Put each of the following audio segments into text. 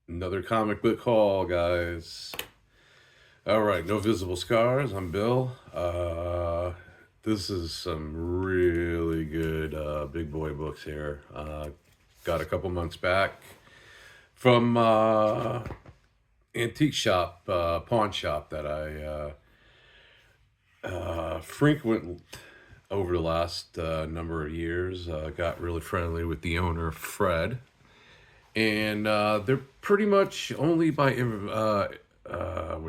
Another comic book haul, guys. All right, No Visible Scars. I'm Bill. This is some really good big boy books here. Got a couple months back from antique shop, pawn shop that I frequent over the last number of years. Got really friendly with the owner, Fred, and they're pretty much only by what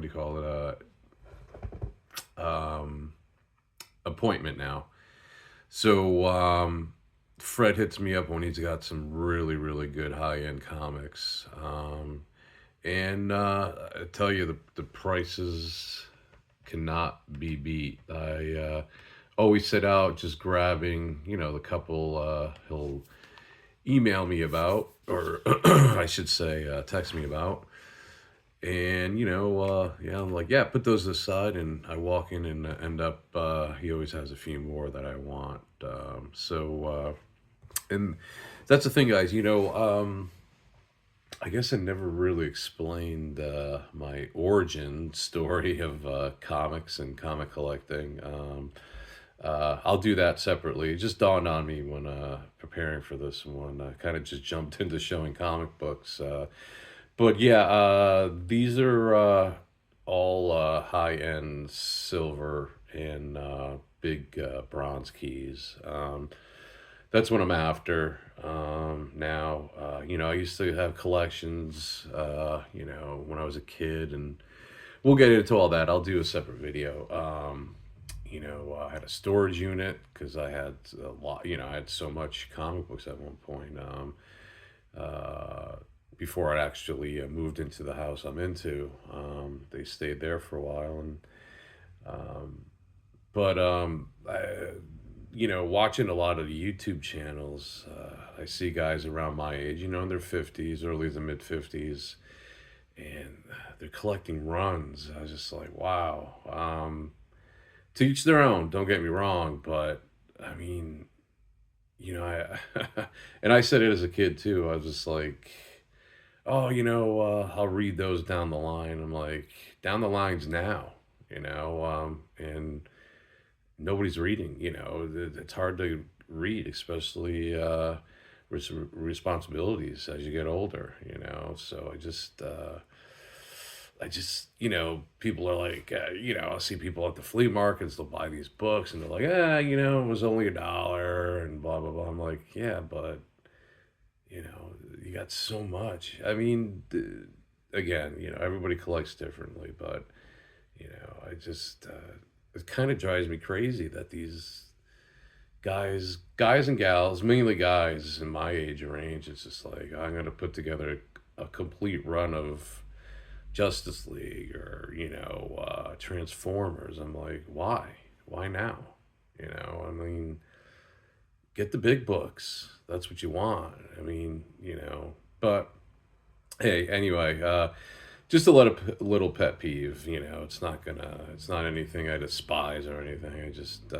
do you call it? Appointment now. So Fred hits me up when he's got some really, really good high end comics. And I tell you, the prices cannot be beat. I always set out just grabbing, the couple he'll email me about, or I should say, text me about. And yeah, I'm like, yeah, put those aside, and I walk in and end up. He always has a few more that I want. And that's the thing, guys. I guess I never really explained my origin story of comics and comic collecting. I'll do that separately. It just dawned on me when preparing for this one. I kind of just jumped into showing comic books. But yeah, these are all high end silver and big bronze keys. That's what I'm after now. I used to have collections, when I was a kid, and we'll get into all that. I'll do a separate video. I had a storage unit because I had a lot, I had so much comic books at one point. Uh, Before I actually moved into the house I'm into. They stayed there for a while, and but watching a lot of the YouTube channels, I see guys around my age, in their 50s, early to mid 50s, and they're collecting runs. I was just like, wow. To each their own. Don't get me wrong, but I mean, I and I said it as a kid too. I was just like, oh, I'll read those down the line. I'm like, down the lines now, and nobody's reading. It's hard to read, especially responsibilities as you get older. So people are like, I see people at the flea markets. They'll buy these books, and they're like, it was only $1, and blah blah blah. I'm like, yeah, but you got so much. I mean, again, everybody collects differently, but I just it kind of drives me crazy that these guys and gals, mainly guys in my age range, it's just like, I'm gonna put together a complete run of Justice League or Transformers. I'm like, why? Why now? I mean, get the big books. That's what you want. I mean, but hey, anyway, just a little pet peeve. It's not anything I despise or anything. I just,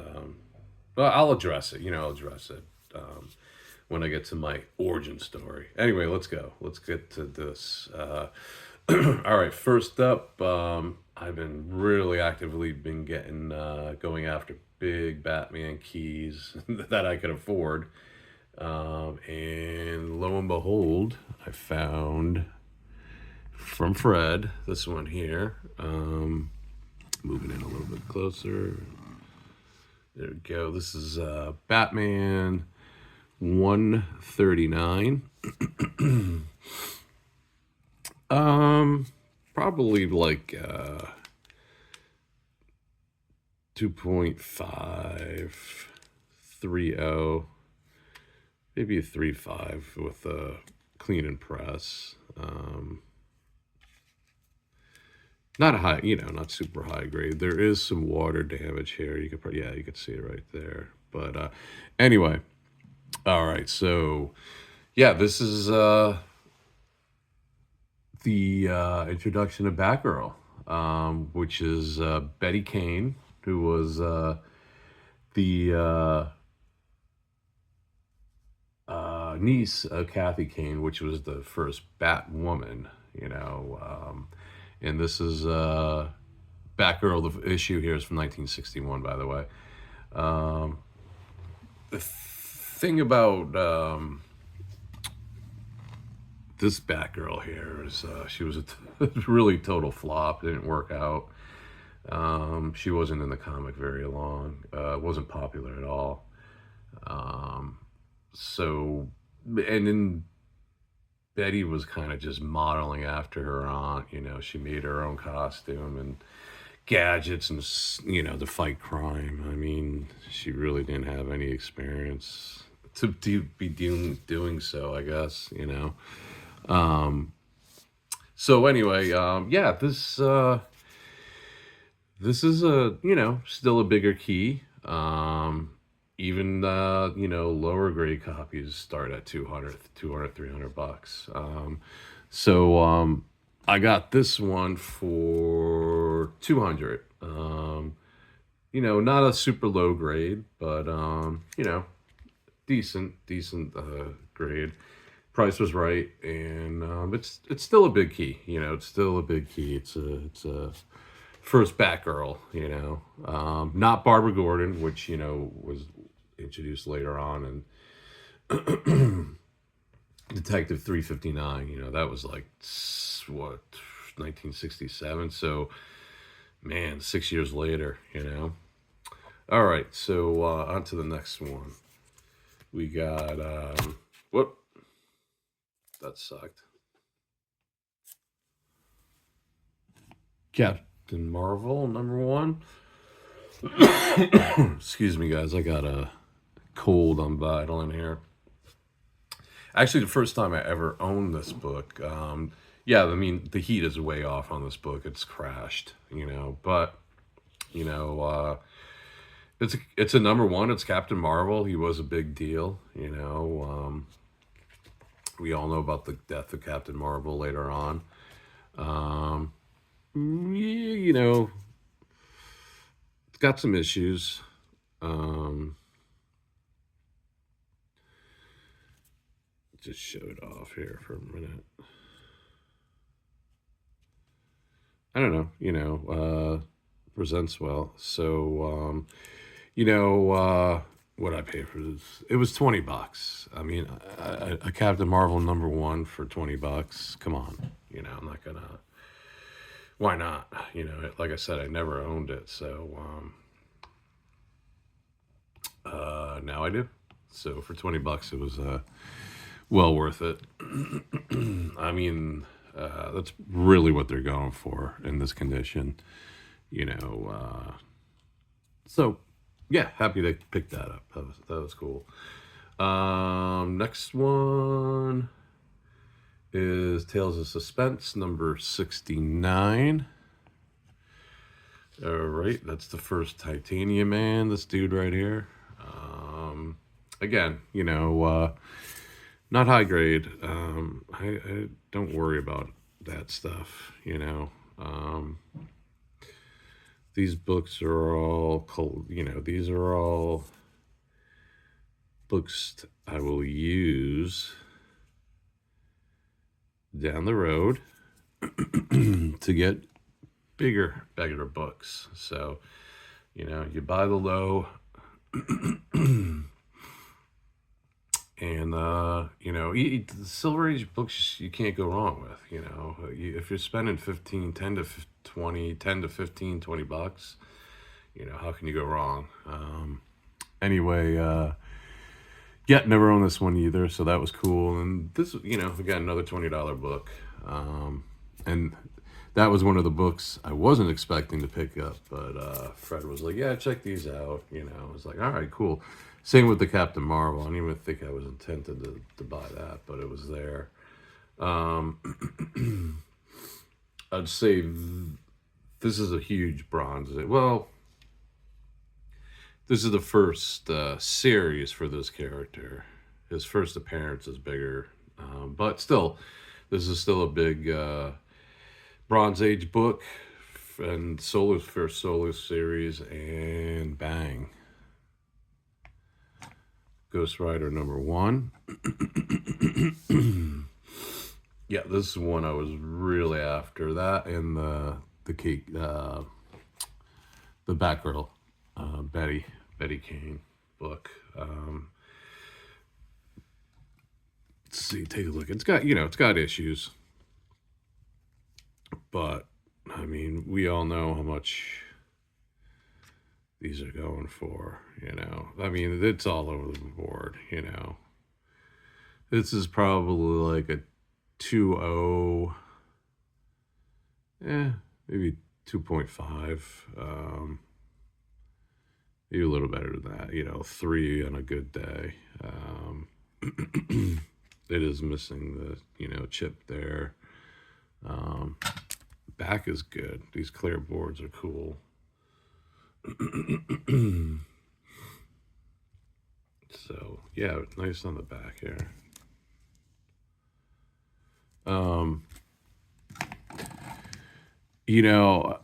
well, I'll address it. I'll address it when I get to my origin story. Anyway, let's go. Let's get to this. All right, first up, I've been really actively been getting going after big Batman keys that I could afford. And lo and behold, I found from Fred this one here. Moving in a little bit closer. There we go. This is Batman 139. Probably like 2.5, 3.0, maybe a 3.5 with a clean and press. Not a high, not super high grade. There is some water damage here. You could probably, yeah, you could see it right there. But anyway, all right. So yeah, this is the introduction of Batgirl, which is Betty Kane, who was the niece of Kathy Kane, which was the first Batwoman. you know. And this is Batgirl. The issue here is from 1961, by the way. Um, the thing about this Batgirl here is she was a really total flop. It didn't work out. She wasn't in the comic very long. Wasn't popular at all. Um, so, and then Betty was kind of just modeling after her aunt. You know, she made her own costume and gadgets and, to fight crime. I mean, she really didn't have any experience to be doing so, I guess, So anyway, yeah, this is still a bigger key. Even lower grade copies start at 200, $300. So I got this one for 200. Not a super low grade, but decent grade. Price was right, and it's still a big key. It's still a big key. It's a first Batgirl. Not Barbara Gordon, which was introduced later on, and Detective 359. That was like what 1967. So man, 6 years later. All right, so on to the next one. We got whoop. That sucked. Captain Marvel, #1. Excuse me, guys. I got a cold. I'm battling here. Actually, the first time I ever owned this book. Yeah, I mean, the heat is way off on this book. It's crashed, but it's a #1. It's Captain Marvel. He was a big deal, we all know about the death of Captain Marvel later on. It's got some issues. Just show it off here for a minute. I don't know, presents well. So, what I pay for this? It was $20. I mean, a Captain Marvel #1 for $20. Come on, I'm not gonna. Why not? Like I said, I never owned it, so now I do. So for $20, it was well worth it. I mean, that's really what they're going for in this condition, So yeah, happy they picked that up. That was cool. Next one is Tales of Suspense #69. All right, that's the first Titanium Man. This dude right here. Again, not high grade. I don't worry about that stuff. These books are all, these are all books I will use down the road to get bigger books. So, you buy the low, and the Silver Age books you can't go wrong with. If you're spending 15, 10 to 20, 10 to 15, $20, how can you go wrong? Anyway, yeah, never owned this one either, so that was cool. And this, we got another $20 book, and that was one of the books I wasn't expecting to pick up, but Fred was like, yeah, check these out. I was like, all right, cool. Same with the Captain Marvel. I didn't even think I was intended to buy that, but it was there. I'd say this is a huge bronze. Well, this is the first series for this character. His first appearance is bigger, but still, this is still a big Bronze Age book, and first solo series, and bang. Ghost Rider #1. Yeah, this is one I was really after. That and the cake, the Batgirl, Betty Kane book. Let's see, take a look. It's got, it's got issues, but I mean, we all know how much these are going for. I mean, it's all over the board. This is probably like a 2.0, maybe 2.5. Maybe a little better than that. 3 on a good day. It is missing the chip there. Back is good. These clear boards are cool. So yeah, nice on the back here. You know,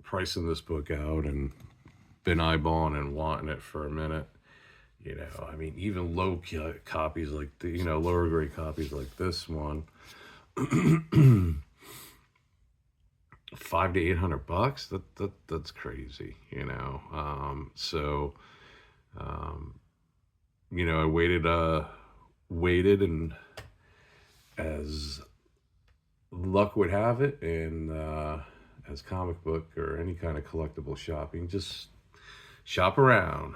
pricing this book out and been eyeballing and wanting it for a minute. I mean, even copies like lower grade copies like this one, $500 to $800. That's crazy. So, I waited, and as luck would have it, and as comic book or any kind of collectible shopping, just shop around.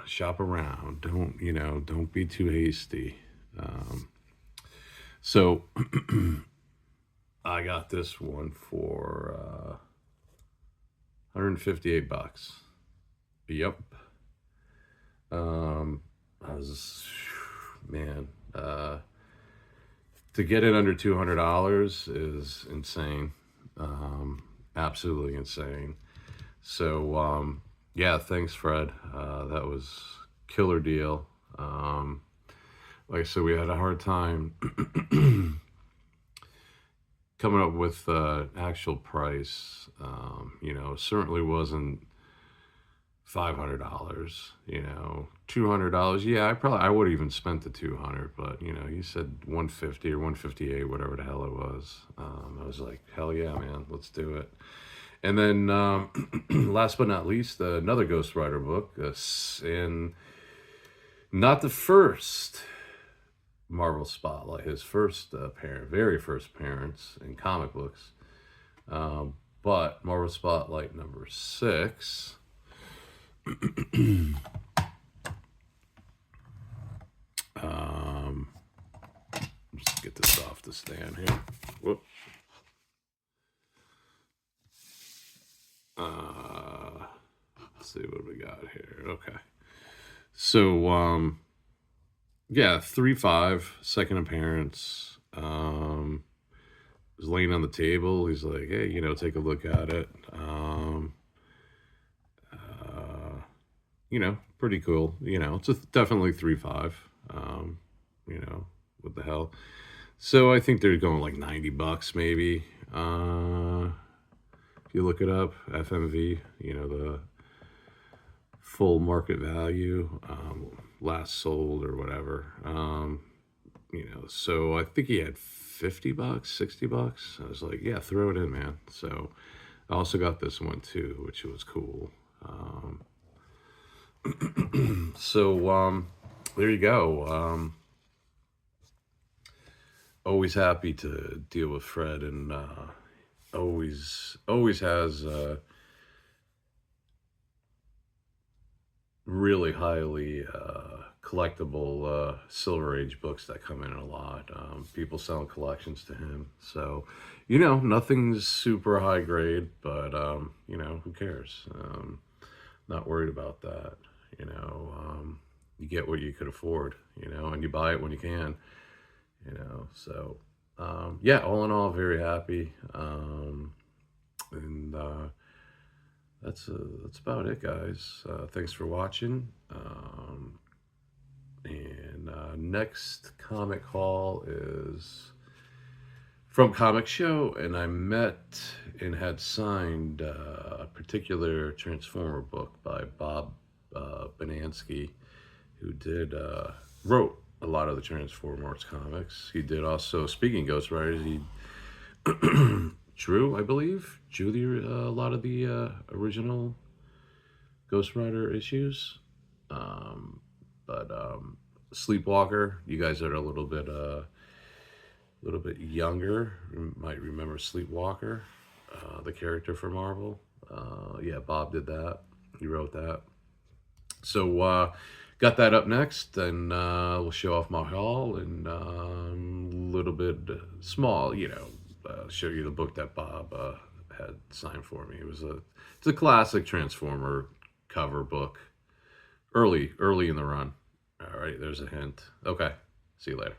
Don't be too hasty. So I got this one for $158. Yep. I was, man, to get it under $200 is insane. Absolutely insane. So, yeah, thanks, Fred. That was killer deal. Like I said, we had a hard time coming up with actual price. Certainly wasn't $500. $200. Yeah, I would have even spent the 200, but you said 150 or 158, whatever the hell it was. I was like, hell yeah, man, let's do it. And then, last but not least, another Ghost Rider book, and not the first Marvel Spotlight, his first very first appearance in comic books, but Marvel Spotlight number 6. Just get this off the stand here. Whoop. Let's see what we got here. Okay. So, yeah, 3/5, second appearance. Was laying on the table. He's like, hey, take a look at it. Pretty cool. It's definitely 3/5. What the hell? So I think they're going like $90 maybe. If you look it up, FMV, the full market value, last sold or whatever. So I think he had $50, $60. I was like, yeah, throw it in, man. So I also got this one too, which was cool. So there you go. Always happy to deal with Fred, and always has really highly collectible Silver Age books that come in a lot. People selling collections to him. So, nothing's super high grade, but who cares? Not worried about that. You get what you could afford, and you buy it when you can, so yeah, all in all, very happy. And that's about it, guys. Thanks for watching. And next comic haul is from Comic Show, and I met and had signed a particular Transformer book by Bob Banansky, who wrote a lot of the Transformers comics. He did also, speaking of Ghost Riders, he drew, I believe, a lot of the original Ghost Rider issues. But Sleepwalker, you guys that are a little bit younger might remember Sleepwalker, the character for Marvel. Yeah, Bob did that. He wrote that. So got that up next, and we'll show off my haul and a little bit small, show you the book that Bob had signed for me. It's a classic Transformer cover book, early in the run. All right, there's a hint. Okay, see you later.